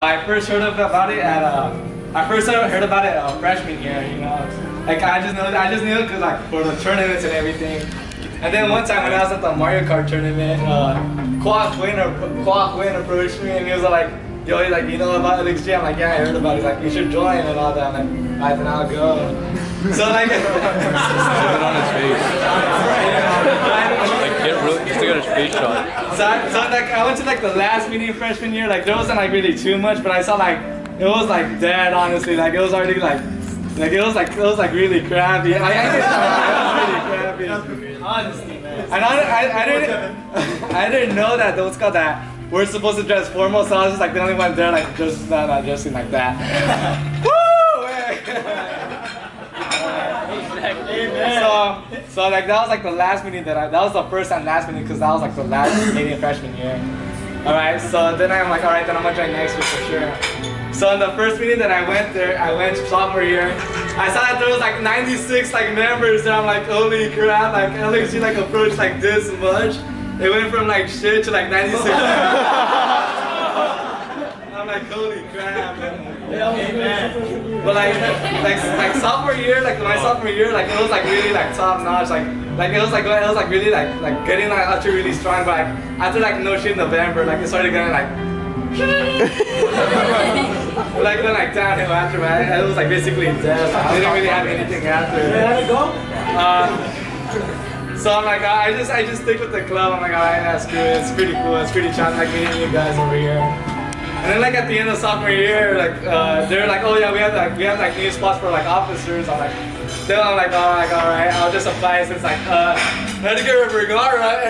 I first heard about it freshman year. You know, like I just knew it because like for the tournaments and everything. And then one time when I was at the Mario Kart tournament, Kwok Win approached me and he was like, "Yo, he's like, you know about LXG?" I'm like, "Yeah, I heard about it." He's like, "You should join and all that." I'm like, "Alright, then I'll go." So like, it on his face. Like he still got his face shot. So like I went to like the last meeting freshman year. Like there wasn't like really too much, but I saw like it was like dead. Honestly, like it was already like it was like really crappy. Like, it was really crappy. Honesty, man. And I didn't know that what's called that we're supposed to dress formal, so I was just like the only one there like just not dressing like that. Woo! So like that was like the last meeting that was the first and last meeting because that was like the last meeting freshman year. Alright, so then I'm like, alright, then I'm gonna join next year for sure. So in the first meeting that I went sophomore year, I saw that there was like 96 like members and I'm like, holy crap, like LXG like approached like this much. It went from like shit to like 96. I'm like, holy crap, man. But like sophomore year, like my sophomore year, like it was like really like top notch, like it was like really like getting like actually really strong. But like after like no shit in November, like it started getting like like then like downhill after that. It was like basically death. I didn't really have anything after. How'd it go? So I'm like, I just stick with the club. I'm like, alright, that's good. It's pretty cool. It's pretty challenging, like meeting you guys over here. And then like at the end of sophomore year, like they're like, oh yeah, we have like new spots for like officers. I'm like, alright, I'll just apply since like Edgar Vergara.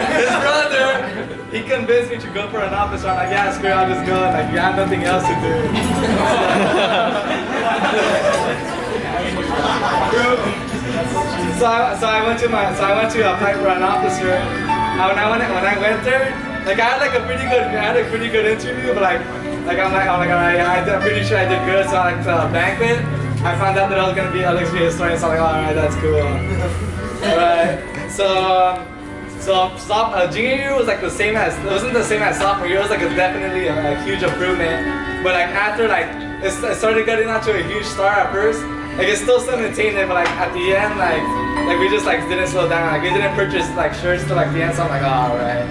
His brother, he convinced me to go for an officer. I'm like, yeah, screw it, I'll just go. Like, you have nothing else to do. So I went to apply for an officer. When I went there, like I had a pretty good interview, but I'm pretty sure I did good. So like the Banquet, I found out that I was gonna be LXG historian. So I'm like, alright, that's cool. Alright, so junior year was like it wasn't the same as sophomore year. It was like definitely a huge improvement. But like after like it started getting out to a huge start at first. Like it's still maintained, but like at the end, like we just like didn't slow down. Like we didn't purchase like shirts till like the end. So I'm like, oh, alright.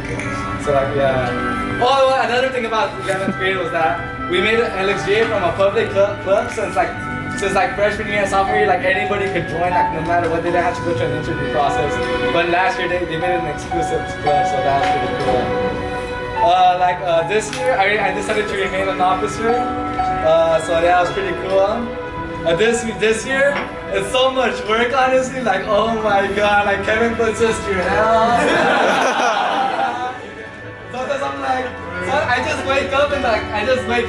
So like yeah. Oh, another thing about 11th grade was that we made an LXGA from a public club since like freshman year and sophomore year, like anybody could join, like no matter what. They didn't have to go through an interview process. But last year they made it an exclusive club, so that was pretty cool. This year I decided to remain an officer. So that was pretty cool. This year, it's so much work, honestly. Like, oh my god, like Kevin puts us through hell. Sometimes I'm like, I just wake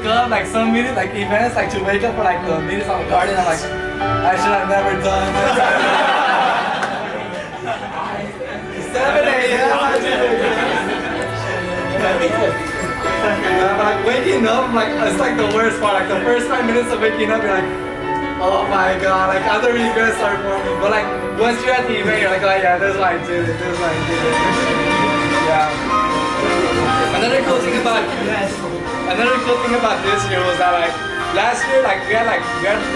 up like some meetings, like events, like to wake up for like the meetings on the garden. I'm like, I should have never done this. 7 a.m. Like waking up, like it's like the worst part. Like the first 5 minutes of waking up, you're like, oh my god, like other regrets are forming. But like once you're at the event, you're like, oh yeah, this is what I did. Yeah. Another cool thing about this year was that like last year like we had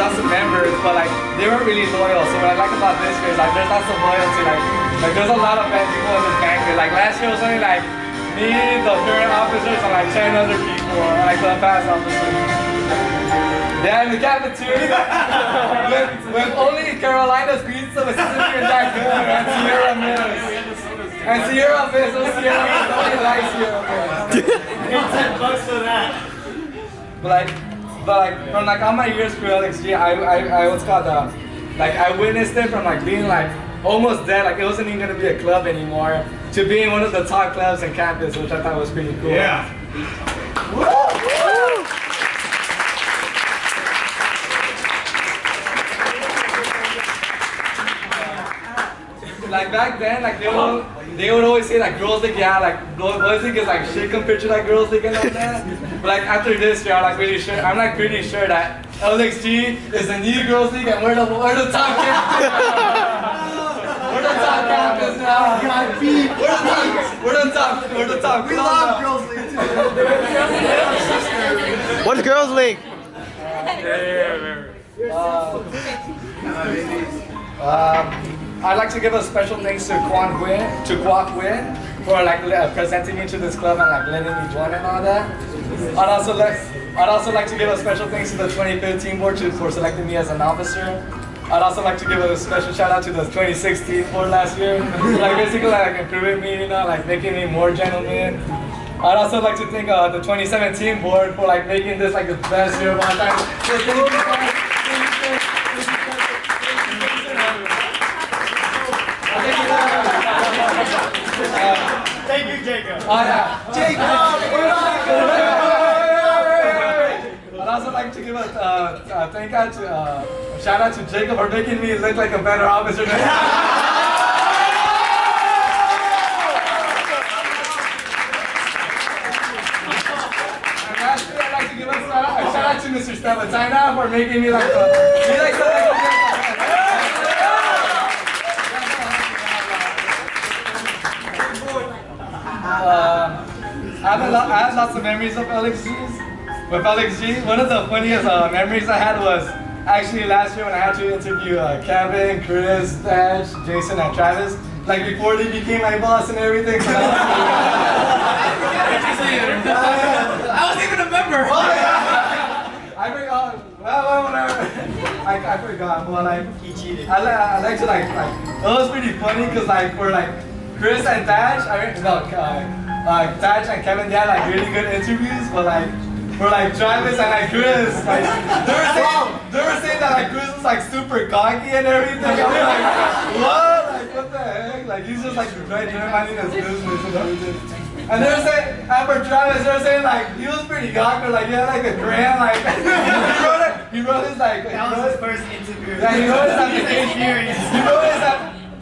lots of members, but like they weren't really loyal. So what I like about this year is like there's lots of loyalty. Like there's a lot of people in this banquet. Like last year was only like me, the current officers, and like 10 other people, like the past officers. Yeah, in the cafeteria, with only Carolina's pizza, which isn't even that good, and Sierra Mills. And Sierra Mills, nobody likes Sierra Mills. $10 for that. But like from like all my years for LXG, I what's called like I witnessed it from like being like almost dead, like it wasn't even gonna be a club anymore, to being one of the top clubs in campus, which I thought was pretty cool. Yeah. Like back then, like they would always say like girls league, yeah, like boys league is like shit compared to like girls league and all that. But like after this year, I'm pretty sure that LXG is the new girls league and we're the top champions. We're the top campus now. God, beef. We're the top. We love Girls League too. What's Girls League? I'd like to give a special thanks to Kwok Win for like presenting me to this club and like letting me join and all that. I'd also like to give a special thanks to the 2015 board for selecting me as an officer. I'd also like to give a special shout out to the 2016 board last year, like basically like improving me, you know, like making me more gentleman. I'd also like to thank the 2017 board for like making this like the best year of all time. So thank you guys. Thank you, Jacob. Oh yeah, I'd also like to give a shout out to Jacob for making me look like a better officer. Lastly, I'd like to give a shout out to Mr. Stabatina for making me like I have lots of memories of LXGs. With LXG, one of the funniest memories I had was actually last year when I had to interview Kevin, Chris, Dash, Jason, and Travis. Like before they became my boss and everything. So I wasn't even a member. I forgot. Well, whatever. I forgot, but like He cheated. I like to like it was pretty funny because like for like Chris and Dash, Dash and Kevin, they had like really good interviews, but like for like Travis and like Chris, like they were saying that like Chris was like super cocky and everything. I was like, what? Like what the heck? Like he's just like minding his business and everything. And they were saying, and for Travis, they were saying like he was pretty cocky, like he had like a grand, like he wrote his like That was his first interview. yeah, he wrote his application. Experience. He wrote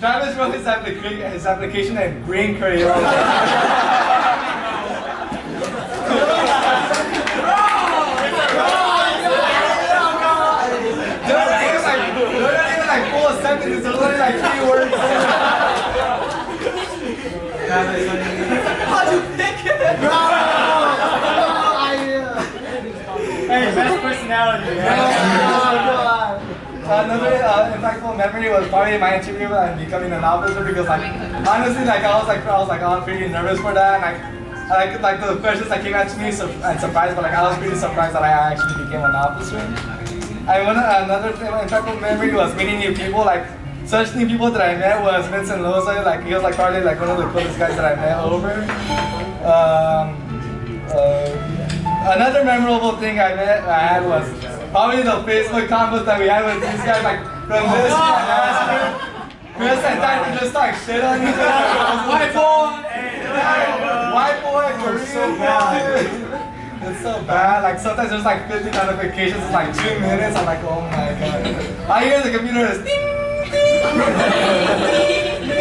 Travis wrote his application in green crayon. They're not even like full sentences, they're only like 3 words. How'd you pick it? Hey, best personality. Another impactful memory was probably my interview and becoming an officer because like honestly like I was pretty nervous for that and like the questions that came out to me and surprised, but like I was pretty surprised that I actually became an officer. Another impactful memory was meeting new people. Like such new people that I met was Vincent Loza. Like he was like probably like one of the coolest guys that I met over. Another memorable thing I had was probably the Facebook combos that we had with these guys, like from this year and last year. Chris and Tyler just like shit on each other. White boy! White boy for real, bad. It's so bad. Like sometimes there's like 50 notifications in like 2 minutes. I'm like, oh my god. I hear the computer is ding, ding.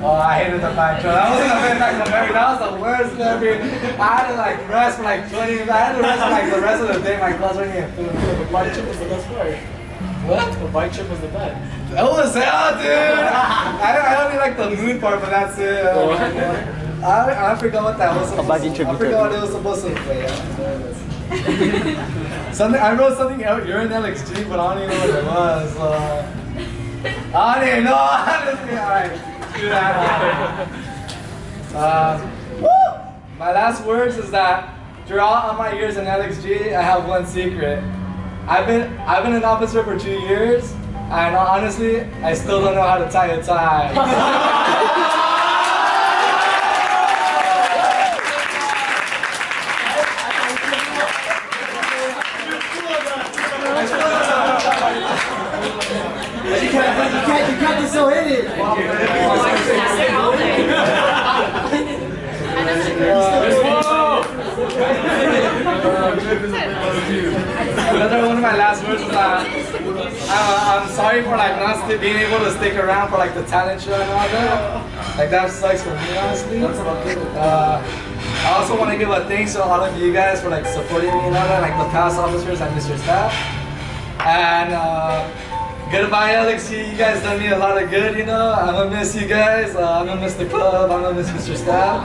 Oh, I hated the back show. That wasn't a good back memory. That was the worst memory. I had to like rest for like 20 minutes. I had to rest for like the rest of the day. My class were getting food. The bike trip was the best part. What? The bike trip was the best. That was hell, dude. I only like the mood part, but that's it. I forgot what that was supposed to. I forgot what it was supposed to say. Something. I wrote something. You're in LXG, but I don't even know what it was. I don't even know. Honestly, all right. My last words is that throughout all my years in LXG, I have one secret. I've been an officer for 2 years, and honestly, I still don't know how to tie a tie. You can't be so in it. Another one of my last words is that I'm sorry for like not being able to stick around for like the talent show and all that. Like that sucks for me, honestly. I also want to give a thanks to all of you guys for like supporting me and all that, like the past officers and Mr. Staff. And goodbye LXG, you guys done me a lot of good, you know. I'm gonna miss you guys. I'm gonna miss the club. I'm gonna miss Mr. Staff.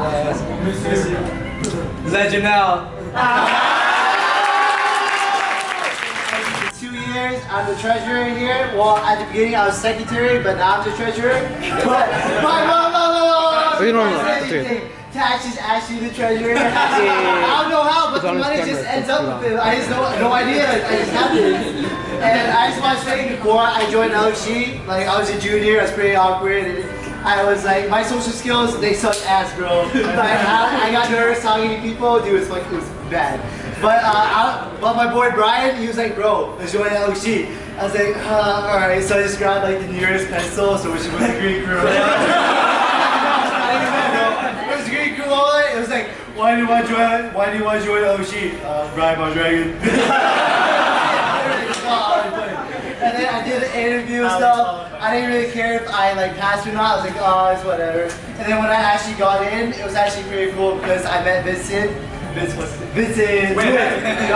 Miss you. Let you know. 2 years, I'm the treasurer here. Well, at the beginning I was secretary, but now I'm the treasurer. But Tax is actually the treasurer. I don't know how, but the money just ends up with it. I just no idea. I just happened. And I just want to say before I joined LXG, like I was a junior, I was pretty awkward. And I was like, my social skills, they suck ass, bro. Like, I got nervous talking to people, dude, it was bad. But my boy Brian, he was like, bro, let's join LXG. I was like, alright, so I just grabbed like the nearest pencil, so which was the green crew. It was green crew all night. It was like, why do you want to join LXG? Brian, my dragon. And then I did the interview and stuff. I didn't really care if I like passed or not. I was like, oh, it's whatever. And then when I actually got in, it was actually pretty cool because I met Vincent. Vincent. No,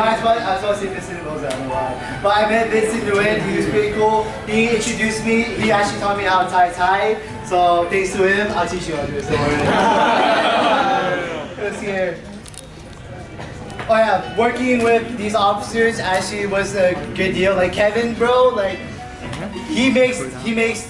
I was supposed to say Vincent Rose, I don't know why. But I met Vincent Nguyen. He was pretty cool. He introduced me. He actually taught me how to tie. So thanks to him, I'll teach you how to do this. Don't worry. Let's see here. Oh yeah, working with these officers actually was a good deal. Like Kevin, bro, like he makes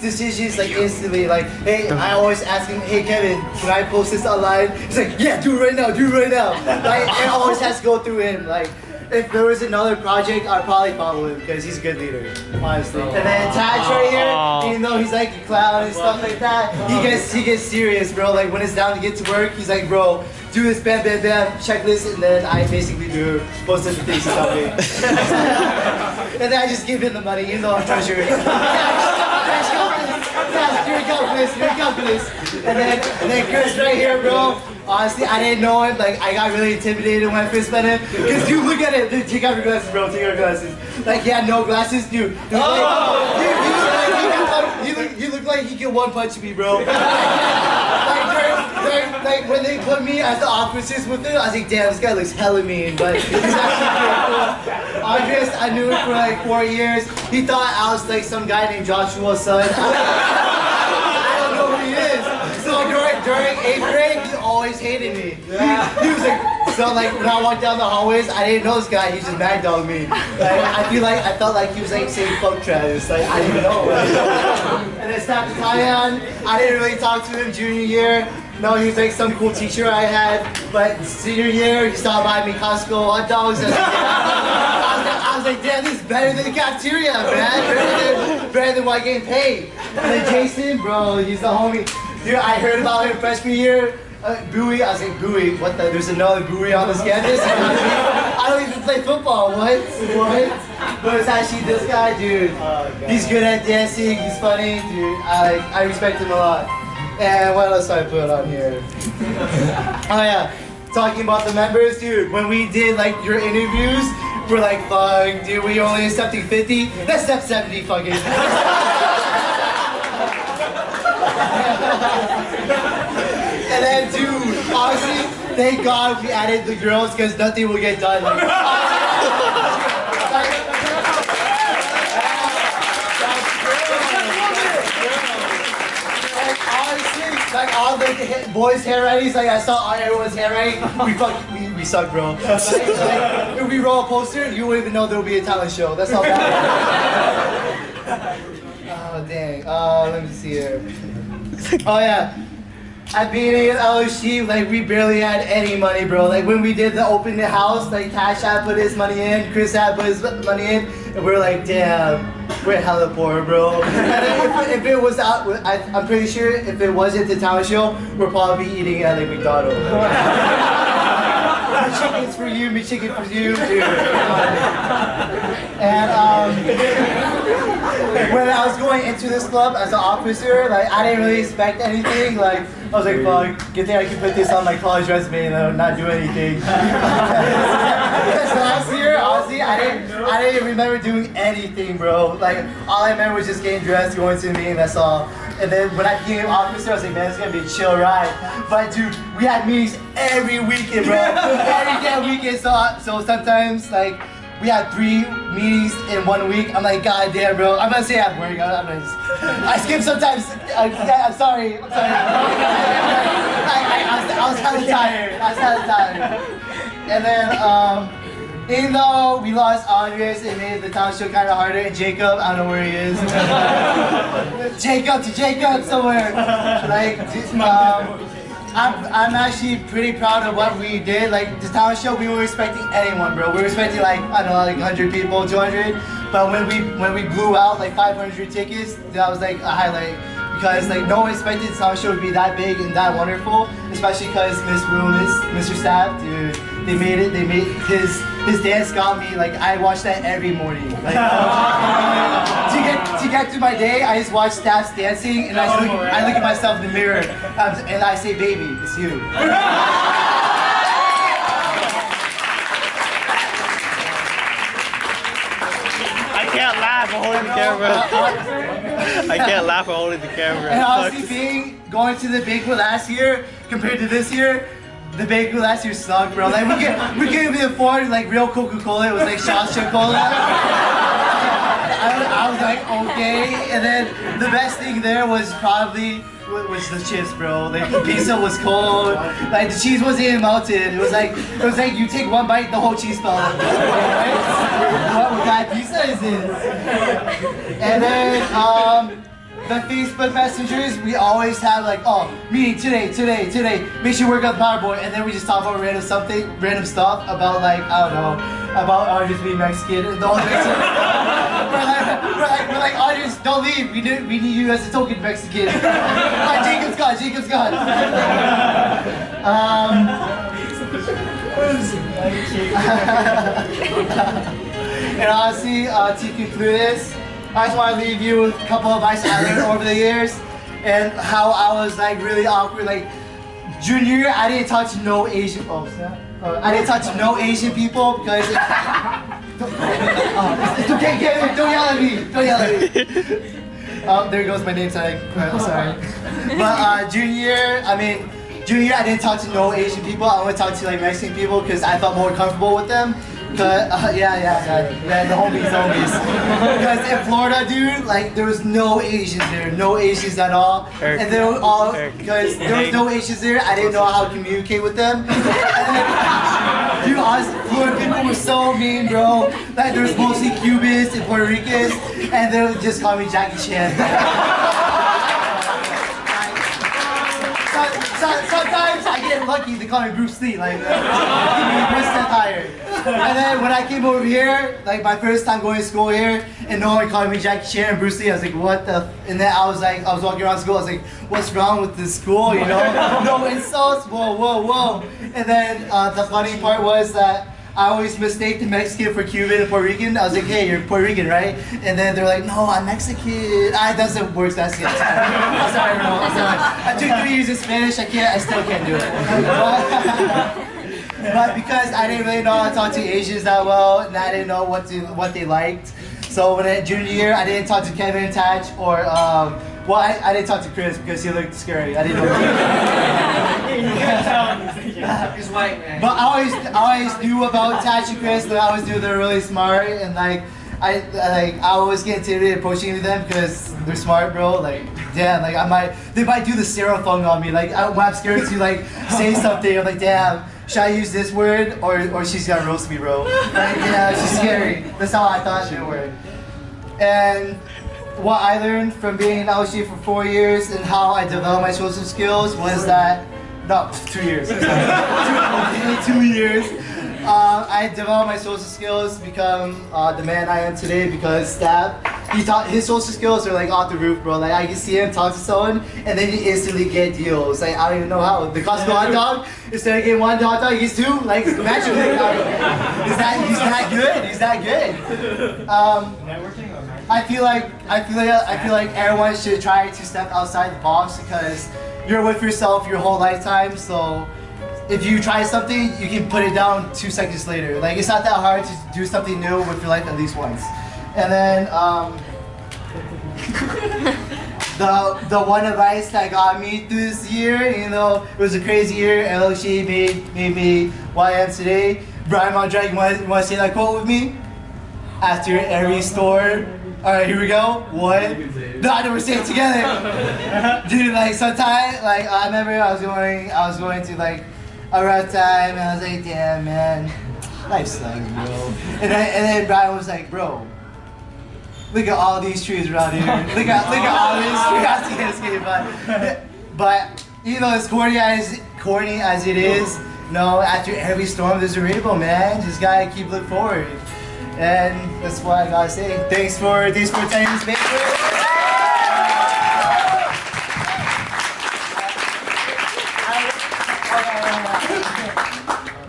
decisions like instantly. Like, hey, I always ask him, hey Kevin, can I post this online? He's like, yeah, do it right now, do it right now. Like, it always has to go through him. Like, if there was another project, I'd probably follow him because he's a good leader, honestly. And then Taj right here, even though he's like a clown and stuff like that, he gets serious, bro. Like when it's down to get to work, he's like, bro, do this, bam, bam, bam, checklist, and then I basically do most of the things he's telling me. And then I just give him the money, even though I'm treasurer. You're calculus. And then Chris right here, bro. Honestly, I didn't know him. Like, I got really intimidated when I first met him. Because, dude, look at it. Dude, take out your glasses, bro. Take out your glasses. Like, he had no glasses, dude. You look like he could one punch me, bro. Like when they put me as the officers with him, I was like, damn, this guy looks hella mean. But he's actually pretty cool. Andres, I knew him for like 4 years. He thought I was like some guy named Joshua's son. I don't know who he is. So during 8th grade, he always hated me. He was like, so like when I walked down the hallways, I didn't know this guy. He just mad dogged me. Like I felt like he was like saying fuck Travis. Like I didn't know. And then Snap Tyan, I didn't really talk to him junior year. No, he was like some cool teacher I had. But senior year, he stopped by me Costco hot dogs. I was like, damn, this is better than the cafeteria, man. Better than what I getting paid. And then Jason, bro, he's the homie. Dude, I heard about him freshman year. Bowie, I was like, Bowie, what the? There's another Bowie on this campus? I don't even play football, what? But it's actually this guy, dude. He's good at dancing, he's funny, dude. I respect him a lot. And what else do I put on here? Oh yeah, talking about the members, dude. When we did like your interviews, we're like, fuck, dude, we only accepting 50? Let's step 70, fucking. And then, dude, honestly, thank God we added the girls because nothing will get done. Like, honestly, like all the boys' handwritings, like I saw everyone's handwriting, we suck, bro. Like, if we roll a poster, you wouldn't even know there would be a talent show. That's how bad. Oh dang. Let me see here. Oh yeah. At being at LXG, like we barely had any money, bro. Like when we did the open house, like Tash had put his money in, Chris had put his money in, and we're like, damn, we're hella poor, bro. And then if it was out, I'm pretty sure if it wasn't the talent show, we're probably eating at like McDonald's. Me chickens for you, me chicken for you, dude. And when I was going into this club as an officer, like I didn't really expect anything. Like I was like, fuck, good thing I can put this on my college resume and not do anything. Because last year, honestly, I didn't remember doing anything, bro. Like all I remember was just getting dressed, going to the meeting, that's all. And then when I became officer, I was like, man, it's gonna be a chill ride. But dude, we had meetings every weekend, bro. Every damn weekend. So sometimes like we had 3 meetings in 1 week. I'm like, god damn, bro. I'm gonna say I'm working. I skip sometimes. I'm sorry. I was kind of tired. And then, even though we lost Andres, it made the town show kind of harder. And Jacob, I don't know where he is. Jacob somewhere. Like, I'm actually pretty proud of what we did. Like the talent show, we were expecting anyone, bro. We were expecting like, I don't know, like 100 people, 200. But when we blew out like 500 tickets, that was like a highlight. Because like no one expected the talent show to be that big and that wonderful. Especially because Miss Willis, Mr. Staff, dude, they made it. They made his dance got me. Like I watch that every morning. Like to get through my day, I just watch Staff's dancing and I look at myself in the mirror and I say, baby, it's you. I can't laugh while holding the camera. I can't laugh while holding the camera. And honestly, going to the banquet last year compared to this year, the banquet last year sucked, bro. Like we can't even afford like real Coca-Cola. It was like Shasta Cola. I was like, okay. And then the best thing there was probably the chips, bro. Like the pizza was cold. Like the cheese wasn't even melted. It was like you take one bite, the whole cheese fell out. What kind of pizza is this? And then the Facebook messengers, we always have like, oh, meeting today. Make sure you work on PowerPoint, and then we just talk about random stuff about like, I don't know, about just being Mexican. And the whole Mexican. we're like, audience, don't leave. We need you as a token Mexican. Like, Jacob's gone. And honestly, to conclude this, I just want to leave you with a couple of advice I learned over the years and how I was like really awkward. Like junior year, I didn't touch no Asian. I didn't touch no Asian people because it's okay. Don't yell at me. Oh, there goes my name tag. I'm sorry. But junior year, I didn't talk to no Asian people. I only talked to like Mexican people because I felt more comfortable with them. But the homies. Because in Florida, dude, like there was no Asians there, no Asians at all, and they were all because there was no Asians there. I didn't know how to communicate with them. And then, dude, honestly, Florida people were so mean, bro. Like there was mostly Cubans and Puerto Ricans, and they would just call me Jackie Chan. Sometimes I get lucky to call me Bruce Lee, like, give me a percent higher. And then when I came over here, like my first time going to school here, and no one called me Jackie Chan and Bruce Lee, I was like, what the? And then I was walking around school, I was like, what's wrong with this school, you know? No insults, whoa. And then the funny part was that I always mistake the Mexican for Cuban and Puerto Rican. I was like, hey, you're Puerto Rican, right? And then they're like, no, I'm Mexican. Doesn't work, that's good. I'm sorry, bro. I took 3 years of Spanish, I still can't do it. But because I didn't really know how to talk to Asians that well, and I didn't know what they liked. So when I junior year, I didn't talk to Kevin and Tatch or I didn't talk to Chris because he looked scary. I didn't know. He's white, man. But I always knew about Tatch and Chris. I always knew they're really smart, and like I always get intimidated approaching them because they're smart, bro. Like damn, like they might do the stereophone on me. Like when I'm scared to like say something, I'm like damn. Should I use this word or she's gonna roast me, bro? Like, yeah, she's scary. That's how I thought she would. And what I learned from being in LXG for 4 years and how I developed my social skills was that, no, 2 years. 2 years. I developed my social skills to become the man I am today because Stab, his social skills are like off the roof, bro. Like I can see him talk to someone and then you instantly get deals. Like I don't even know how. The Costco hot dog, instead of getting 1 hot dog, he gets 2. Like magically. He's that good. Networking or I feel like everyone should try to step outside the box because you're with yourself your whole lifetime. So if you try something, you can put it down 2 seconds later. Like it's not that hard to do something new with your life at least once. And then the one advice that got me through this year, you know, it was a crazy year. LXG made me what I am today. Brian Mondrag, you want to say that quote with me? After every store. Alright, here we go. One. No, I never say it together. Dude, like sometimes, like I remember I was going to like a rough time, and I was like, damn man, life sucks, bro. And then Brian was like, bro, look at all these trees around here. Look at all these trees. I can't escape, but you know, as corny as it is, you know, after every storm there's a rainbow, man. Just gotta keep looking forward. And that's what I gotta say. Thanks for attending this paper.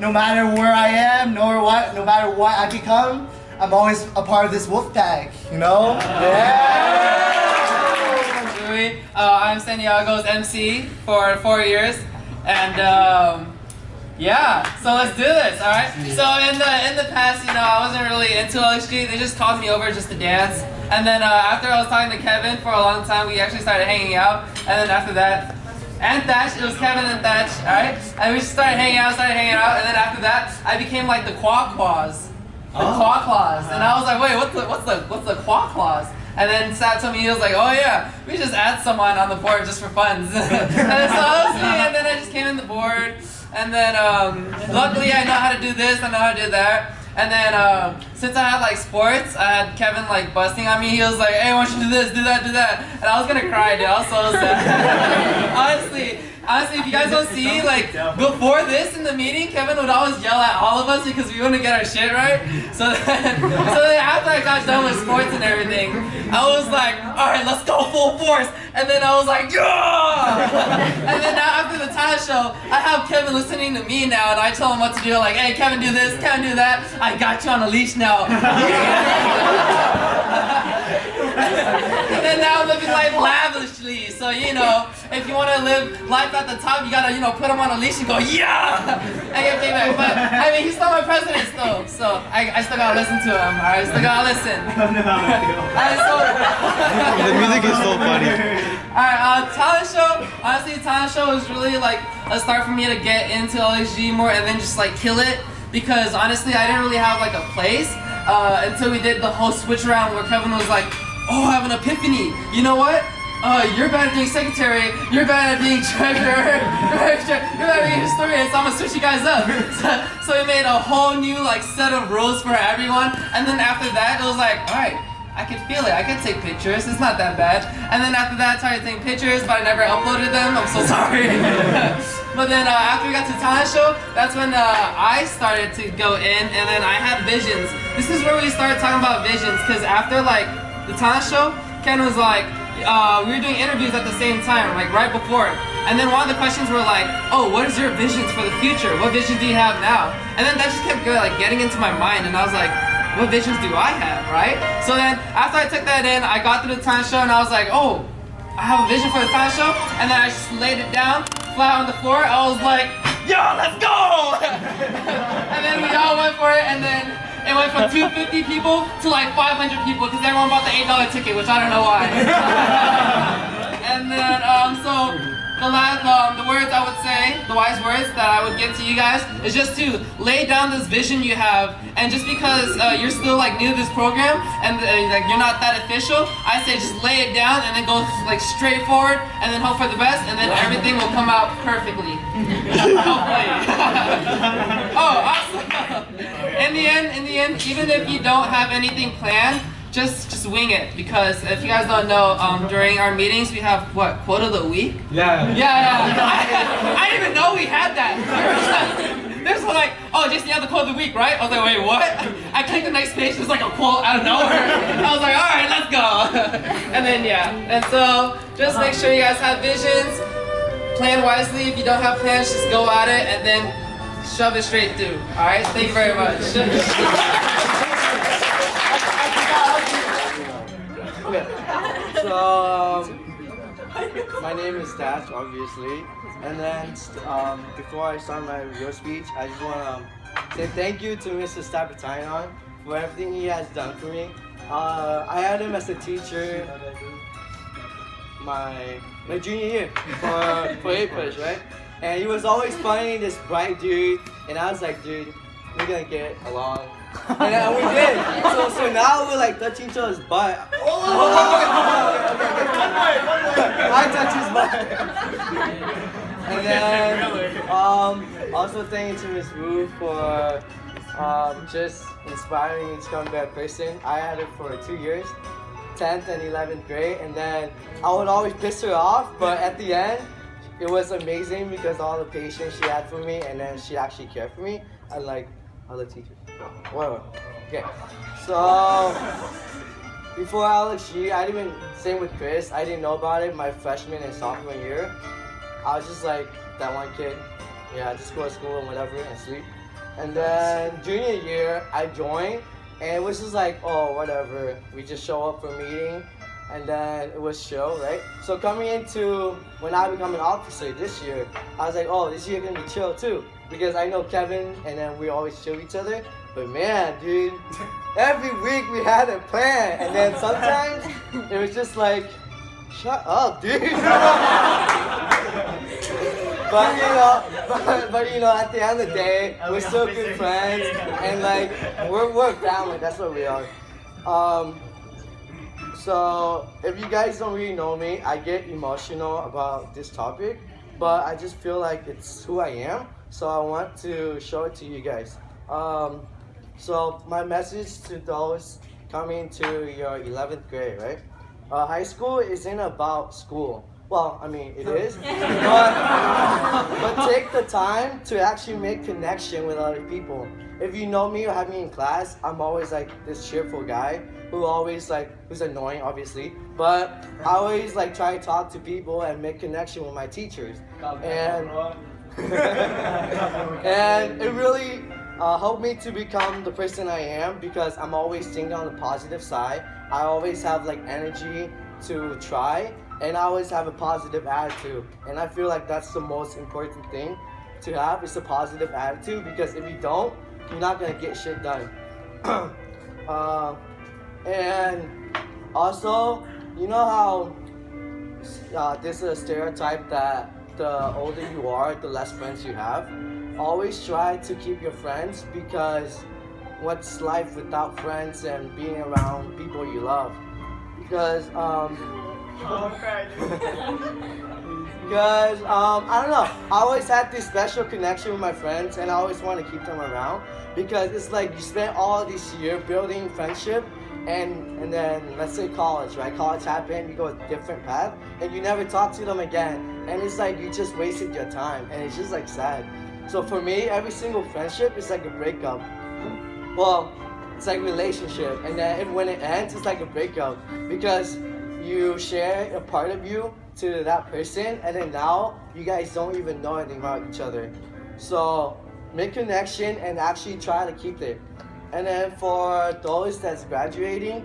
No matter where I am, no matter what I become, I'm always a part of this wolf pack, you know? Yeah! I'm Santiago's MC for 4 years, and yeah, so let's do this, all right? So in the past, you know, I wasn't really into LXG. They just called me over just to dance, and then after I was talking to Kevin for a long time, we actually started hanging out, and then after that, and Thatch, it was Kevin and Thatch, all right? And we just started hanging out, and then after that, I became like the Quaw-Claws. And I was like, wait, what's the Quaw-Claws? And then Sat told me, he was like, oh yeah, we just add someone on the board just for fun. And so that was me, and then I just came in the board. And then luckily I know how to do this, I know how to do that. And then since I had like sports, I had Kevin like busting on me. He was like, hey, why don't you do this, do that, do that. And I was gonna cry, dude. I was so sad. Honestly, if you guys don't see, like before this in the meeting, Kevin would always yell at all of us because we wouldn't get our shit right. So then after I got done with sports and everything, I was like, all right, let's go full force. And then I was like, yeah! And then now after the talent show, I have Kevin listening to me now, and I tell him what to do. Like, hey, Kevin, do this, Kevin, do that. I got you on a leash now. And then now I'm living life lavishly. So, you know, if you want to live life at the top, you gotta, you know, put him on a leash and go, yeah! And get payback. But, I mean, he's still my president still. So, I still gotta listen to him, alright? Still gotta listen. The music is so funny. Alright, talent show. Honestly, talent show was really like a start for me to get into LXG more and then just like kill it. Because honestly, I didn't really have like a place until we did the whole switch around where Kevin was like, oh, I have an epiphany. You know what? You're bad at being secretary, you're bad at being treasurer, you're bad at being historian, so I'm gonna switch you guys up. So we made a whole new like set of rules for everyone, and then after that it was like, alright, I can feel it, I can take pictures, it's not that bad. And then after that I started taking pictures, but I never uploaded them, I'm so sorry. But then after we got to talent show, that's when I started to go in, and then I had visions. This is where we started talking about visions, because after like the talent show, Ken was like, we were doing interviews at the same time, like right before. And then one of the questions were like, oh, what is your visions for the future? What visions do you have now? And then that just kept getting into my mind, and I was like, what visions do I have, right? So then after I took that in, I got through the talent show and I was like, oh, I have a vision for the talent show. And then I just laid it down, flat on the floor. I was like, yo, let's go! And then we all went for it, and then it went from 250 people to like 500 people because everyone bought the $8 ticket, which I don't know why. And then, so the words I would say, the wise words that I would give to you guys is just to lay down this vision you have, and just because you're still like new to this program and like you're not that official, I say just lay it down and then go like straight forward and then hope for the best, and then everything will come out perfectly. Hopefully. Oh, awesome. In the end, even if you don't have anything planned, just wing it, because if you guys don't know, during our meetings we have what, quote of the week? Yeah. I didn't even know we had that. There's like, oh, Jason, you have the quote of the week, right? I was like, wait, what? I clicked the next page, there's like a quote out of nowhere. I was like, all right, let's go. And then and so just make sure you guys have visions, plan wisely. If you don't have plans, just go at it and then shove it straight through. All right, thank you very much. Okay, so my name is Dash, obviously, and then before I start my real speech, I just want to say thank you to Mr. Stapatayan for everything he has done for me. I had him as a teacher my junior year for 8 push, right? And he was always funny, this bright dude, and I was like, dude, we're gonna get along. And we did. So now we're like touching each other's butt. I touch his butt. And then also thank you to Miss Wu for just inspiring me to become a better person. I had it for 2 years, 10th and 11th grade, and then I would always piss her off, but at the end, it was amazing because all the patience she had for me, and then she actually cared for me, unlike other teachers. Whatever. Okay. So before LXG, I didn't even, same with Chris, I didn't know about it my freshman and sophomore year. I was just like that one kid. Yeah, just go to school and whatever and sleep. And then junior year, I joined, and it was just like, oh, whatever. We just show up for a meeting, and then it was chill, right? So coming into when I become an officer this year, I was like, oh, this year gonna be chill too, because I know Kevin, and then we always chill each other. But man, dude, every week we had a plan, and then sometimes it was just like, shut up, dude. But you know, at the end of the day, we're still good friends, and like we're family. That's what we are. So if you guys don't really know me, I get emotional about this topic, but I just feel like it's who I am. So I want to show it to you guys. So my message to those coming to your 11th grade, right? High school isn't about school. Well, I mean, it is, but take the time to actually make connection with other people. If you know me or have me in class, I'm always like this cheerful guy who always like, who's annoying obviously, but I always like try to talk to people and make connection with my teachers. And, and it really helped me to become the person I am, because I'm always thinking on the positive side. I always have like energy to try, and I always have a positive attitude. And I feel like that's the most important thing to have, is a positive attitude, because if you don't, you're not gonna get shit done. And also, you know how this is a stereotype that the older you are, the less friends you have. Always try to keep your friends, because what's life without friends and being around people you love? Because because I don't know, I always had this special connection with my friends, and I always want to keep them around, because it's like you spend all this year building friendship, and then let's say college, right? College happened, you go a different path, and you never talk to them again, and it's like you just wasted your time, and it's just like sad. So for me, every single friendship is like a breakup. Well, it's like a relationship, and then when it ends, it's like a breakup, because you share a part of you to that person, and then now you guys don't even know anything about each other. So make connection and actually try to keep it. And then for those that's graduating,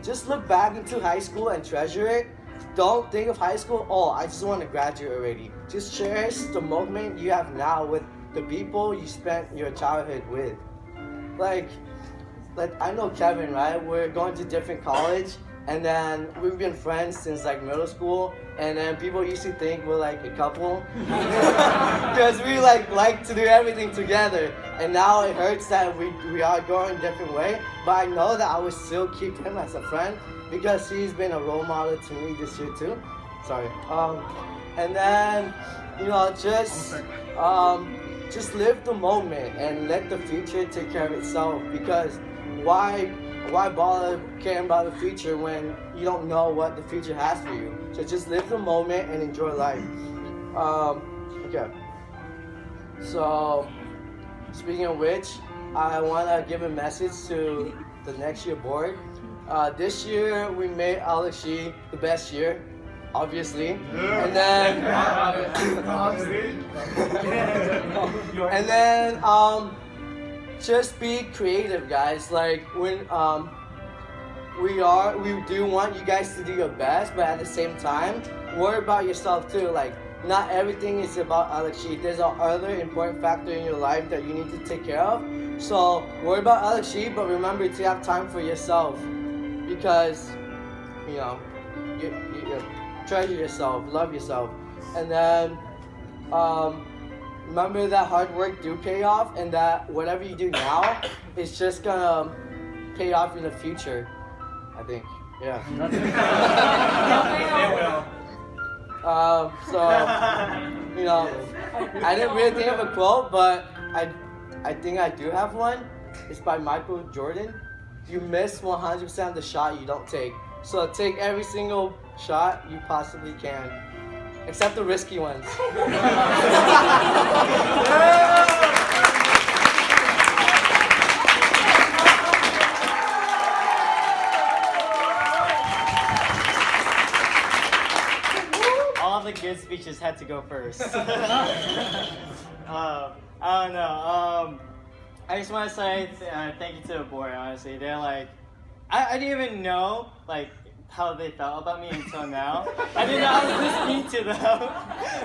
just look back into high school and treasure it. Don't think of high school, oh, I just want to graduate already. Just cherish the moment you have now with the people you spent your childhood with. Like I know Kevin, right? We're going to different college, and then we've been friends since like middle school, and then people used to think we're like a couple because we like to do everything together, and now it hurts that we are going a different way, but I know that I will still keep him as a friend, because he's been a role model to me this year too. Sorry. And then, you know, just live the moment and let the future take care of itself, because why bother caring about the future when you don't know what the future has for you? So just live the moment and enjoy life. Okay. So, speaking of which, I want to give a message to the next year board. This year we made LXG the best year, obviously, and then and then just be creative, guys. Like when we do want you guys to do your best, but at the same time, worry about yourself too. Like not everything is about LXG. There's other important factor in your life that you need to take care of. So worry about LXG, but remember to have time for yourself, because you know you treasure yourself, love yourself, and then remember that hard work do pay off, and that whatever you do now is just gonna pay off in the future. I think, yeah. So you know, I didn't really think of a quote, but I think I do have one. It's by Michael Jordan. You miss 100% of the shot you don't take. So take every single shot you possibly can, except the risky ones. All the good speeches had to go first. I don't know. I just want to say thank you to the board. Honestly, they're like, I didn't even know like how they felt about me until now. I didn't know I was this mean to them.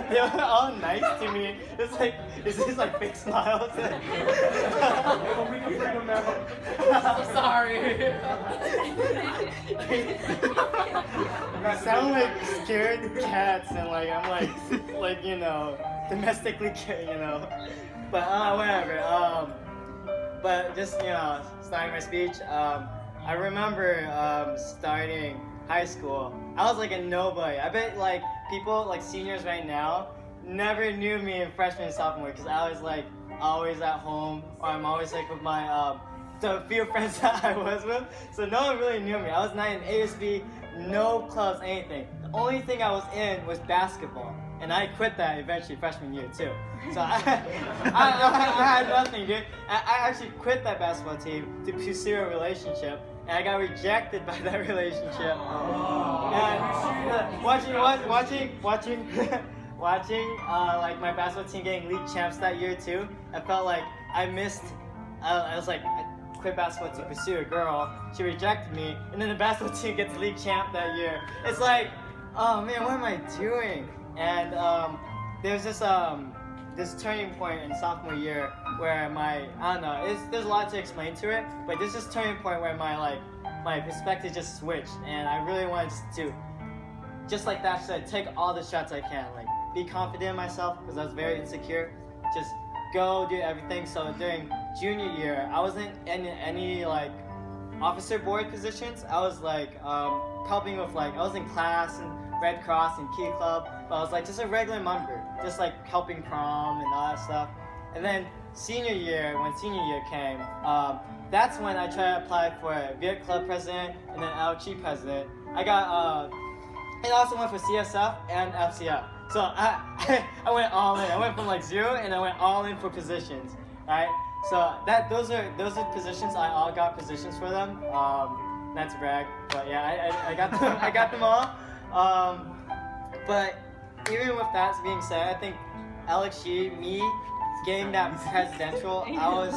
They were all nice to me. It's just like big smiles. I'm sorry. I sound like scared cats, and like I'm like you know, domestically, you know. But whatever. But just you know, starting my speech. I remember starting high school. I was like a nobody. I bet like people like seniors right now never knew me in freshman and sophomore because I was like always at home, or I'm always like with my the few friends that I was with. So no one really knew me. I was not in ASB, no clubs, anything. The only thing I was in was basketball. And I quit that eventually freshman year too. So I had nothing, dude. I actually quit that basketball team to pursue a relationship, and I got rejected by that relationship. And watching like my basketball team getting league champs that year too, I felt like I missed. I was like, I quit basketball to pursue a girl. She rejected me, and then the basketball team gets league champ that year. It's like, oh man, what am I doing? And there's this turning point in sophomore year where I don't know, there's a lot to explain to it, but there's this turning point where my perspective just switched, and I really wanted to, just like that said, take all the shots I can, like be confident in myself because I was very insecure, just go do everything. So during junior year, I wasn't in any like officer board positions. I was like helping with I was in class and Red Cross and Key Club, but I was like just a regular member, just like helping prom and all that stuff. And then senior year, when senior year came, that's when I tried to apply for Viet Club president and then LXG president. I got, and I also went for CSF and FCF. So I went all in. I went from like 0 and I went all in for positions, right? So those are positions. I all got positions for them. Not to brag, but yeah, I got them. I got them all. But even with that being said, I think LXG, me getting that presidential, I was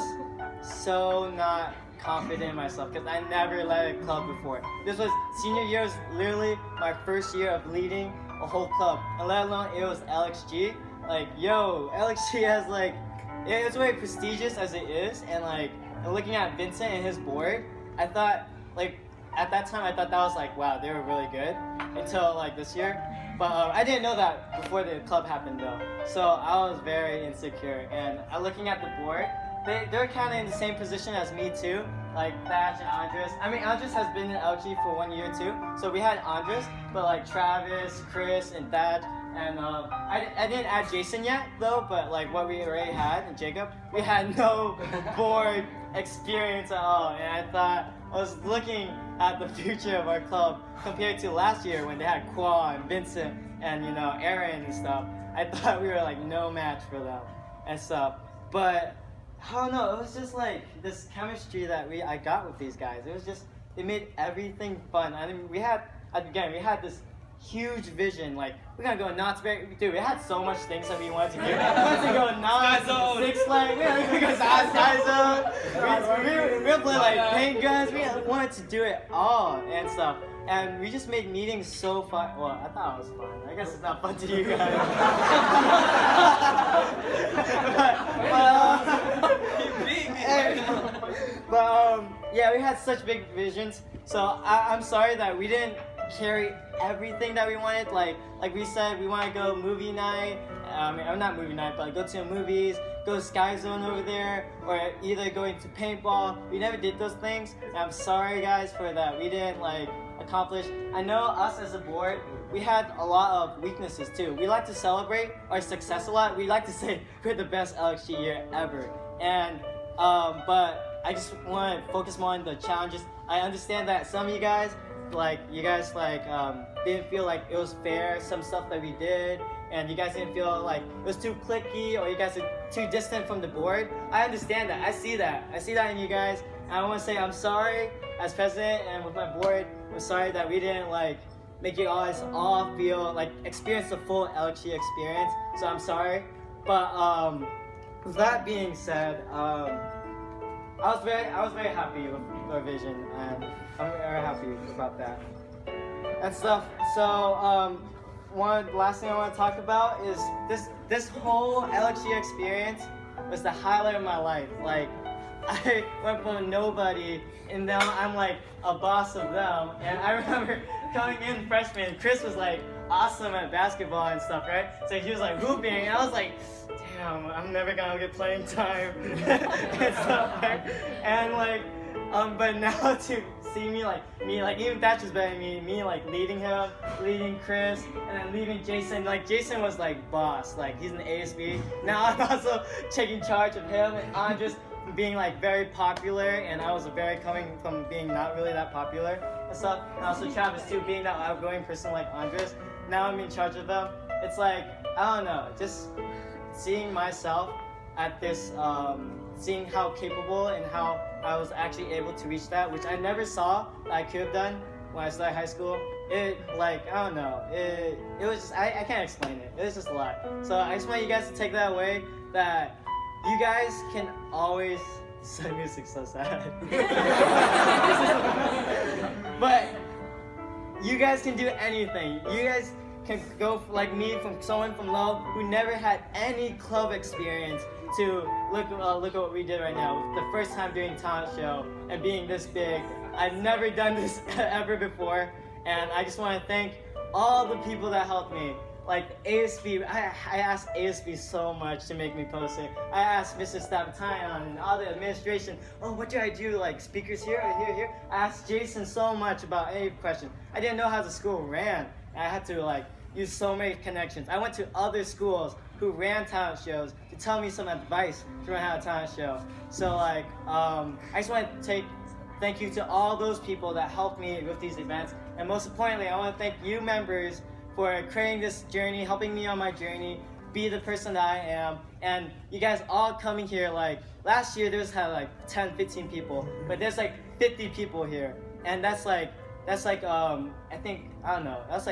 so not confident in myself because I never led a club before. This was senior year, was literally my first year of leading a whole club, and let alone it was LXG. Like, yo, LXG has like, it's very prestigious as it is, and like, looking at Vincent and his board, I thought like, at that time I thought that was like, wow, they were really good until like this year. But I didn't know that before the club happened though. So I was very insecure, and looking at the board, they're kind of in the same position as me too, like Thatch and Andres. I mean, Andres has been in LG for 1 year too, so we had Andres, but like Travis, Chris, and Thatch, and I didn't add Jason yet though, but like what we already had, and Jacob, we had no board experience at all, and I thought, I was looking at the future of our club compared to last year when they had Qua and Vincent and you know Aaron and stuff. I thought we were like no match for them and stuff. But I don't know, it was just like this chemistry that I got with these guys. It was just, it made everything fun. I mean, we had this huge vision, like we're gonna go Knott's Berry. Dude, we had so much things that we wanted to do. We wanted to go Knott's, Six Flags, we wanted to go Sky Zone. We would play like paint guns. We wanted to do it all and stuff. And we just made meetings so fun. Well, I thought it was fun. I guess it's not fun to you guys. but yeah, we had such big visions. So I'm sorry that we didn't carry everything that we wanted. Like we said, we want to go movie night. Or not movie night, but go to the movies, go to Sky Zone over there, or either going to paintball. We never did those things. And I'm sorry guys for that. We didn't accomplish. I know us as a board, we had a lot of weaknesses too. We like to celebrate our success a lot. We like to say we're the best LXG year ever. And but I just want to focus more on the challenges. I understand that some of you guys didn't feel like it was fair, some stuff that we did, and you guys didn't feel like it was too cliquey or you guys are too distant from the board. I understand that. I see that in you guys. And I want to say I'm sorry as president and with my board. I'm sorry that we didn't make you guys all feel experience the full LXG experience. So I'm sorry. But with that being said, I was very happy with your vision, and I'm very happy about that and stuff. So the last thing I want to talk about is this whole LXG experience was the highlight of my life. I went from nobody, and now I'm a boss of them. And I remember coming in freshman, Chris was awesome at basketball and stuff, right? So he was hooping, and I was damn, I'm never gonna get playing time and stuff, right? And but now to see me even Thatcher's better than me leading him, leading Chris, and then leading Jason. Jason was boss, he's an ASB. Now I'm also taking charge of him and Andres being very popular, and I was coming from being not really that popular and stuff. And also Travis too, being that outgoing person like Andres. Now I'm in charge of them. It's I don't know, just seeing myself at this, seeing how capable and how I was actually able to reach that, which I never saw that I could have done when I started high school. It I don't know, it was just, I can't explain it. It was just a lot. So I just want you guys to take that away, that you guys can always, side music's so sad. But you guys can do anything. You guys can go like me, from someone from low who never had any club experience, to look at what we did right now. The first time doing talent show and being this big. I've never done this ever before, and I just want to thank all the people that helped me. Like ASB, I asked ASB so much to make me post it. I asked Mr. Stavatayan and all the administration, oh, what do I do? Like speakers here or here? I asked Jason so much about any question. I didn't know how the school ran. I had to use so many connections. I went to other schools who ran talent shows to tell me some advice to run a talent show. So I just want to thank you to all those people that helped me with these events. And most importantly, I want to thank you members for creating this journey, helping me on my journey, be the person that I am. And you guys all coming here, last year there was 10, 15 people, but there's 50 people here. And that's I think, I don't know, that's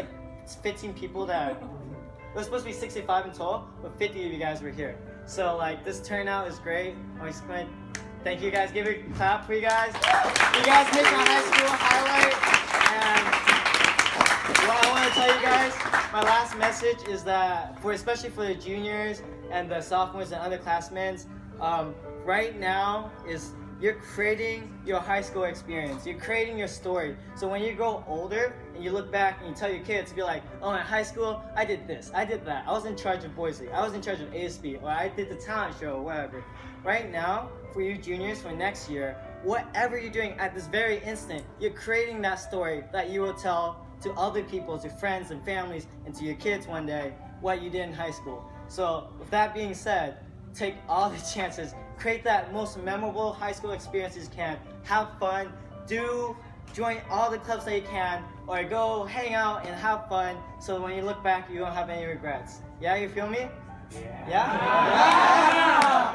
15 people that, it was supposed to be 65 in total, but 50 of you guys were here. So this turnout is great. I'm just going to thank you guys, give a clap for you guys. You guys make my high school highlight. And what I want to tell you guys, my last message is that, especially for the juniors and the sophomores and underclassmen, right now you're creating your high school experience. You're creating your story. So when you grow older and you look back and you tell your kids to be like, oh, in high school, I did this, I did that. I was in charge of Boise. I was in charge of ASB, or I did the talent show, or whatever. Right now, for you juniors, for next year, whatever you're doing at this very instant, you're creating that story that you will tell to other people, to friends and families, and to your kids one day, what you did in high school. So with that being said, take all the chances, create that most memorable high school experience you can, have fun, join all the clubs that you can, or go hang out and have fun, so when you look back, you don't have any regrets. Yeah, you feel me? Yeah? Yeah!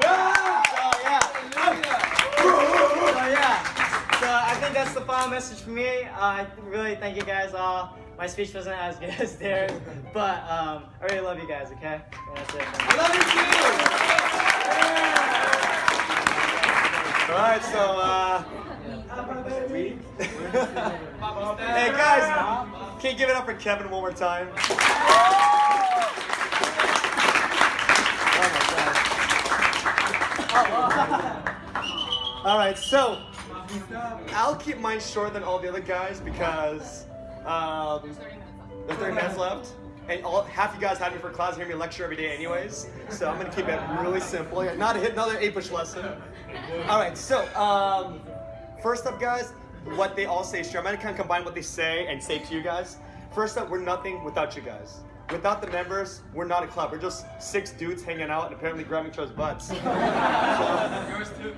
So I think that's the final message for me. I really thank you guys all. My speech wasn't as good as theirs, but I really love you guys, okay? And that's it. I love you too! Alright, so, hey guys, can you give it up for Kevin one more time? Alright, so I'll keep mine shorter than all the other guys because There's 30 minutes left. And half you guys had me for class, hear me lecture every day anyways. So I'm gonna keep it really simple. Not hit another 8-push lesson. All right, so first up, guys, what they all say is true. I'm gonna kind of combine what they say and say to you guys. First up, we're nothing without you guys. Without the members, we're not a club. We're just 6 dudes hanging out and apparently grabbing each other's butts. Yours too.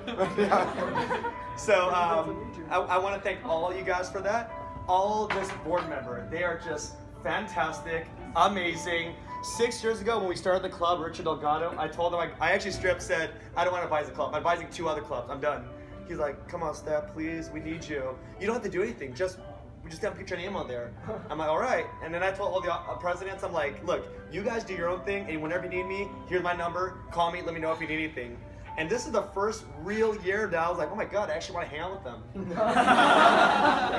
So I want to thank all you guys for that. All this board member, they are just fantastic, amazing. 6 years ago when we started the club, Richard Delgado, I told him, I actually straight up said, I don't want to advise the club. I'm advising 2 other clubs. I'm done. He's like, come on, Steph, please, we need you. You don't have to do anything. We just gotta put your name on there. I'm like, all right. And then I told all the presidents, I'm like, look, you guys do your own thing, and whenever you need me, here's my number. Call me, let me know if you need anything. And this is the first real year that I was like, oh my God, I actually want to hang out with them.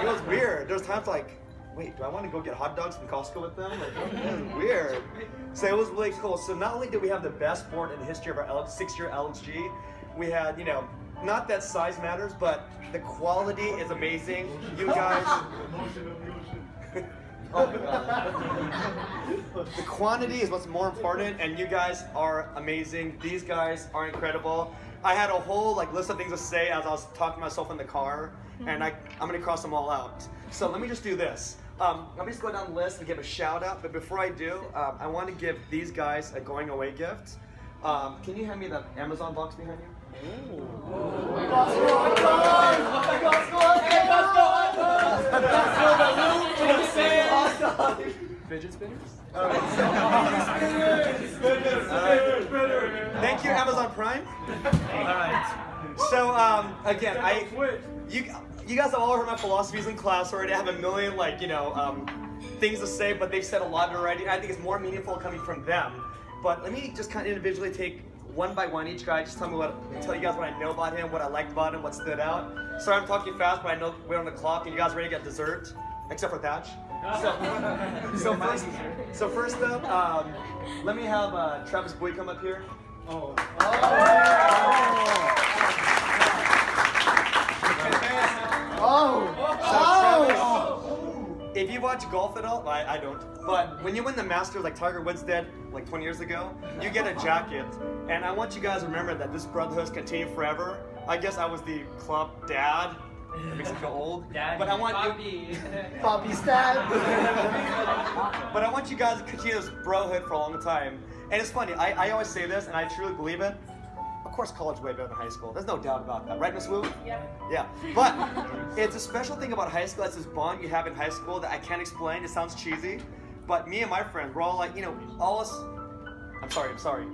It was weird. There's times like, wait, do I want to go get hot dogs from Costco with them? Like, this is weird. So it was really cool. So not only did we have the best board in the history of our 6-year LXG, we had, not that size matters, but the quality is amazing. You guys. Oh my God. The quantity is what's more important, and you guys are amazing. These guys are incredible. I had a whole list of things to say as I was talking to myself in the car, and I'm gonna cross them all out. So let me just do this. Let me just go down the list and give a shout out. But before I do, I want to give these guys a going away gift. Can you hand me the Amazon box behind you? Fidget spinners? Thank you, Amazon Prime. Alright. So, again, you guys have all heard my philosophies in class already. I have a million, things to say, but they've said a lot already. I think it's more meaningful coming from them. But let me just kind of individually take one by one each guy. Just tell you guys what I know about him, what I liked about him, what stood out. Sorry I'm talking fast, but I know we're on the clock and you guys ready to get dessert, except for Thatch. So first up, let me have Travis Boyd come up here. If you watch golf at all, I don't, but when you win the Masters like Tiger Woods did 20 years ago, you get a jacket. And I want you guys to remember that this brotherhood's continue forever. I guess I was the club dad. It makes me feel old. Daddy, but I want Poppy's dad. But I want you guys to continue this brohood for a long time. And it's funny, I always say this, and I truly believe it. Of course, college is way better than high school. There's no doubt about that, right, Miss Wu? Yeah. Yeah. But it's a special thing about high school. That's this bond you have in high school that I can't explain. It sounds cheesy, but me and my friends, we're all all us. I'm sorry.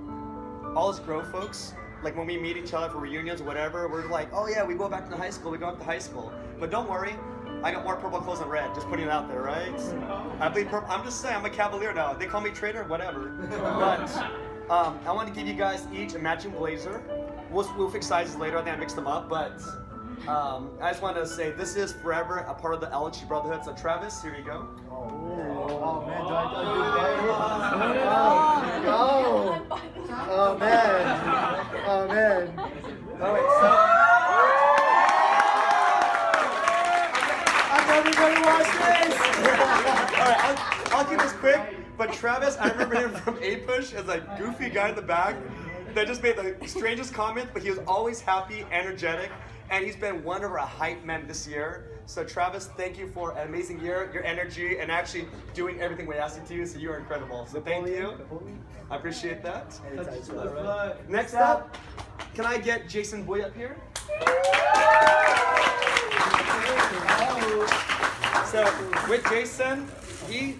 All us grown folks. Like when we meet each other for reunions or whatever, we're like, oh yeah, we go back to high school. We go back to high school. But don't worry, I got more purple clothes than red. Just putting it out there, right? I bleed purple. I'm just saying, I'm a Cavalier now. They call me traitor, whatever. But I want to give you guys each a matching blazer. We'll fix sizes later. I think I mixed them up, but I just want to say this is forever a part of the LXG Brotherhood. So Travis, here you go. Oh man, do I do Oh man. All right, so I know everybody wants this. all right, I'll keep this quick. But Travis, I remember him from 8-push as a goofy guy in the back that just made the strangest comments, but he was always happy, energetic, and he's been one of our hype men this year. So Travis, thank you for an amazing year, your energy, and actually doing everything we asked you to, so you are incredible. So thank you. I appreciate that. Next up, can I get Jason Boy up here? So with Jason, he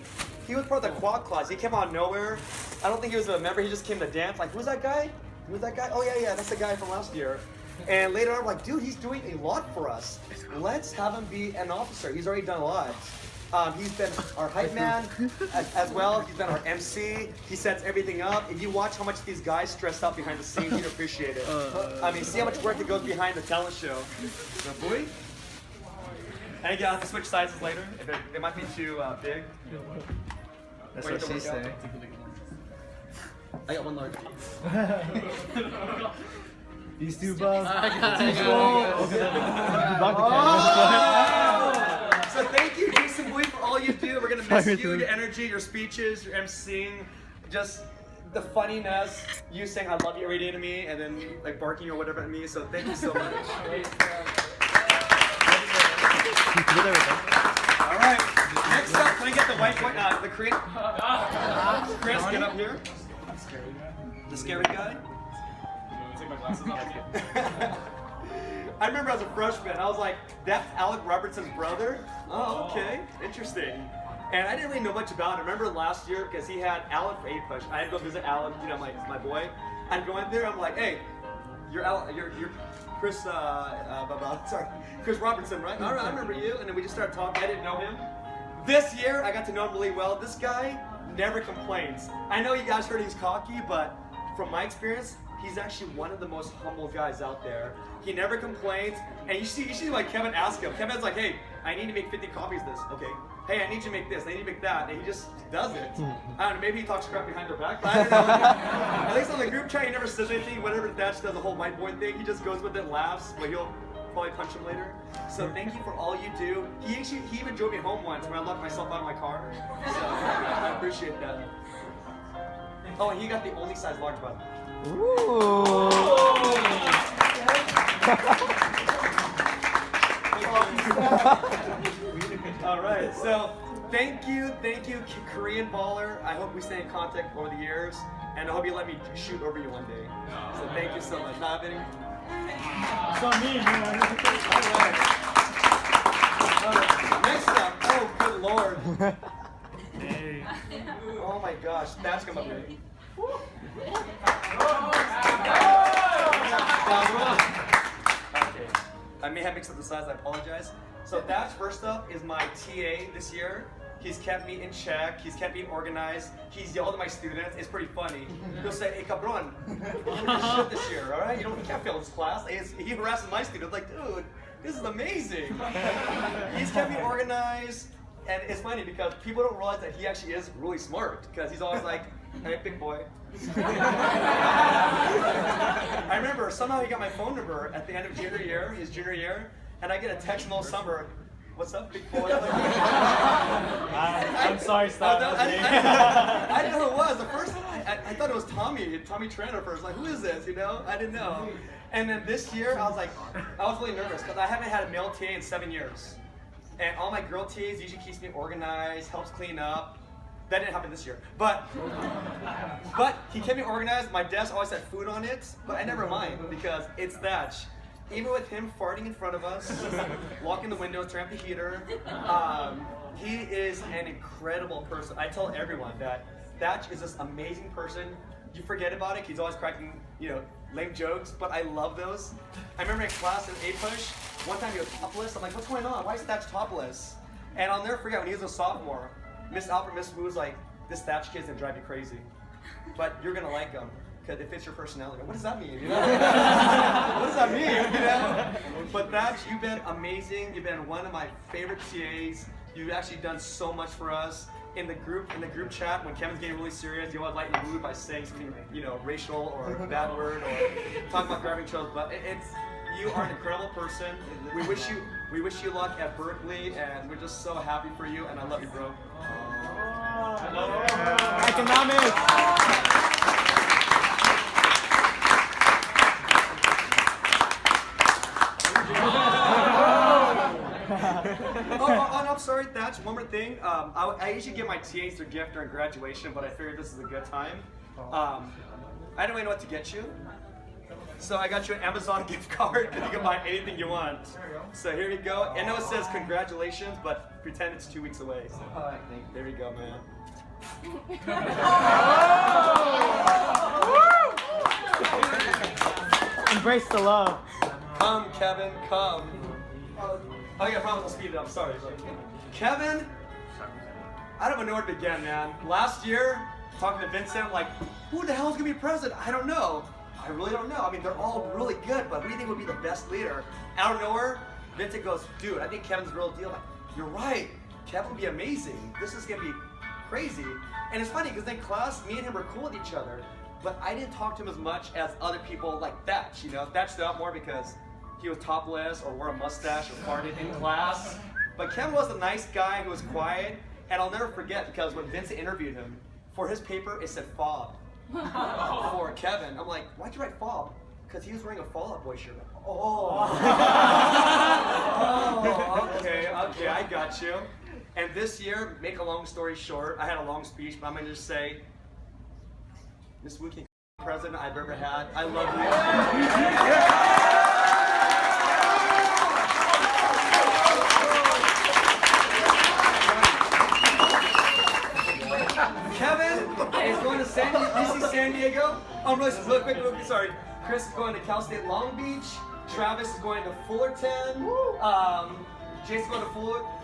was part of the quad class. He came out of nowhere. I don't think he was a member. He just came to dance. Like, who's that guy? Who's that guy? Oh yeah, that's the guy from last year. And later on, I'm like, dude, he's doing a lot for us. Let's have him be an officer. He's already done a lot. He's been our hype man as well. He's been our MC. He sets everything up. If you watch how much these guys stress out behind the scenes, you'd appreciate it. I mean, see how much work it goes behind the talent show. So, boy. And again, I'll have to switch sizes later. If they might be too big. That's what she said. I got one large. These two bugs. So thank you, Jason Boyd, for all you do. gonna miss you, your energy, your speeches, your emceeing, just the funniness, you saying I love you every day to me, and then like barking or whatever at me. So thank you so much. All right. Next up, can I get the white boy? The Korean. Chris, get up here. The scary guy. Take my glasses off. I remember as a freshman, I was like, that's Alec Robertson's brother? Oh, okay. Interesting. And I didn't really know much about him. I remember last year, because he had Alec for 8-push. I had to go visit Alec, you know, my boy. I'd go in there, I'm like, hey, you're Chris, sorry, Chris Robertson, right? All right, I remember you. And then we just started talking. I didn't know him. This year, I got to know him really well. This guy never complains. I know you guys heard he's cocky, but from my experience, he's actually one of the most humble guys out there. He never complains, and you see like Kevin ask him. Kevin's like, hey, I need to make 50 copies of this. Okay. Hey, I need you to make this. I need you to make that. And he just does it. I don't know, maybe he talks crap behind their back, but I don't know. At least on the group chat, he never says anything. Whenever Thatch does the whole white boy thing, he just goes with it, laughs, but he'll probably punch him later. So thank you for all you do. He even drove me home once when I locked myself out of my car. So I appreciate that. Oh, and he got the only size large button. All right, so thank you, Korean baller. I hope we stay in contact over the years, and I hope you let me shoot over you one day. So thank you so much. Not any. So mean, man. All right. Next up, oh good lord. Oh my gosh, that's come up here. Okay, I may have mixed up the size, I apologize. So that's first up is my TA this year. He's kept me in check, he's kept me organized, he's yelled at my students, it's pretty funny. He'll say, hey cabron, you did this shit this year, alright? You can't fail this class. He harasses my students, like, dude, this is amazing. He's kept me organized, and it's funny because people don't realize that he actually is really smart, because he's always like, hey, big boy. I remember somehow he got my phone number at the end of his junior year, and I get a text in the summer. What's up, big boy? I'm sorry, stop. I didn't know who it was. At first, I thought it was Tommy Tranter first. Like, who is this? You know, I didn't know. And then this year, I was really nervous because I haven't had a male TA in 7 years, and all my girl TAs usually keeps me organized, helps clean up. That didn't happen this year, but he kept me organized. My desk always had food on it, but I never mind because it's Thatch. Even with him farting in front of us, locking the windows, turning up the heater, he is an incredible person. I tell everyone that Thatch is this amazing person. You forget about it, he's always cracking, lame jokes, but I love those. I remember in class in A-Push, one time he was topless. I'm like, what's going on? Why is Thatch topless? And I'll never forget when he was a sophomore, Miss Alfred, Miss Wu was like, this Thatch kid's gonna drive you crazy, but you're gonna like him. Because it fits your personality. What does that mean? What does that mean? But Thatch, you've been amazing. You've been one of my favorite TAs. You've actually done so much for us in the group chat. When Kevin's getting really serious, you always lighten the mood by saying something, racial or a bad word or talking about grabbing chills. But you are an incredible person. We wish you luck at Berkeley, and we're just so happy for you. And I love you, bro. Economics. Oh, I'm sorry, Thatch. One more thing. I usually give my TAs their gift during graduation, but I figured this is a good time. I don't really know what to get you. So I got you an Amazon gift card because you can buy anything you want. So here you go. I know it says congratulations, but pretend it's 2 weeks away. So there you go, man. Embrace the love. Come, Kevin, come. Okay, I promise I'll speed it up. Sorry. Kevin, I don't even know where to begin, man. Last year, talking to Vincent, like, who the hell is going to be president? I don't know. I really don't know. I mean, they're all really good, but who do you think would be the best leader? Out of nowhere, Vincent goes, dude, I think Kevin's the real deal. Like, you're right. Kevin would be amazing. This is going to be crazy. And it's funny, because in class, me and him were cool with each other, but I didn't talk to him as much as other people like Thatch. Thatch stood out more because he was topless or wore a mustache or farted in class. But Kevin was a nice guy who was quiet. And I'll never forget because when Vincent interviewed him, for his paper it said fob. For Kevin, I'm like, why'd you write fob? Because he was wearing a Fall Out Boy shirt. Oh. Oh, okay, I got you. And this year, make a long story short, I had a long speech, but I'm gonna just say, Miss Wookie, president I've ever had. I love you. Kevin is going to UC San Diego. I'm really quick, sorry. Chris is going to Cal State Long Beach. Travis is going to Fullerton. Jason's going to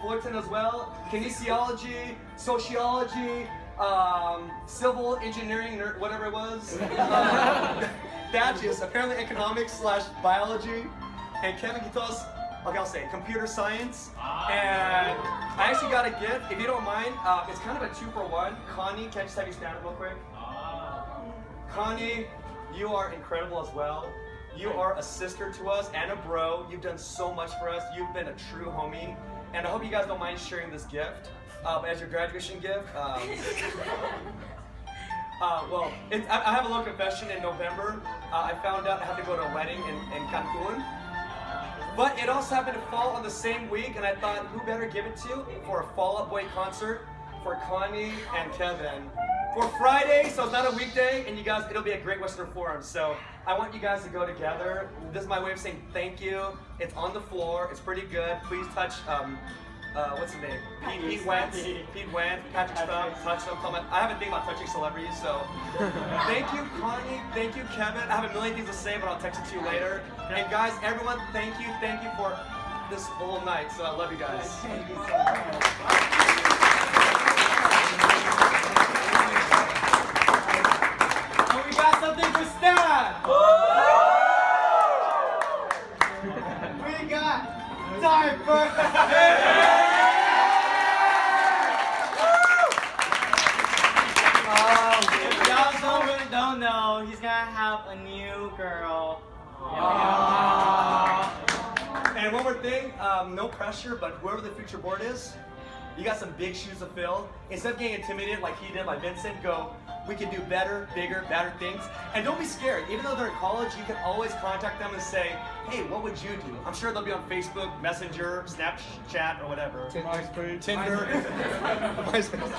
Fullerton as well. Kinesiology, sociology, civil engineering, whatever it was. Badges, apparently economics/biology. And Kevin can tell us, okay, I'll say computer science. And I actually got a gift, if you don't mind. It's kind of a 2-for-1. Connie, can I just have you stand up real quick? Connie, you are incredible as well. You are a sister to us and a bro. You've done so much for us. You've been a true homie. And I hope you guys don't mind sharing this gift as your graduation gift. Well, I have a little confession in November. I found out I have to go to a wedding in Cancun. But it also happened to fall on the same week, and I thought, who better give it to for a Fall Out Boy concert for Connie and Kevin for Friday, so it's not a weekday, and you guys, it'll be a Great Western Forum. So I want you guys to go together. This is my way of saying thank you. It's on the floor. It's pretty good. Please touch. What's his name? Pete Wentz, Patrick Stubb, touch them. I have a thing about touching celebrities, so thank you, Connie. Thank you, Kevin. I have a million things to say, but I'll text it to you later. And guys, everyone, thank you for this whole night. So I love you guys. Thank you so much. And we got something for Stan. We got diapers. Don't know, he's gonna have a new girl. And one more thing, no pressure, but whoever the future board is, you got some big shoes to fill. Instead of getting intimidated like he did by Vincent, go, we can do better, bigger, better things. And don't be scared. Even though they're in college, you can always contact them and say, hey, what would you do? I'm sure they'll be on Facebook, Messenger, Snapchat, or whatever. MySpace. Tinder. MySpace.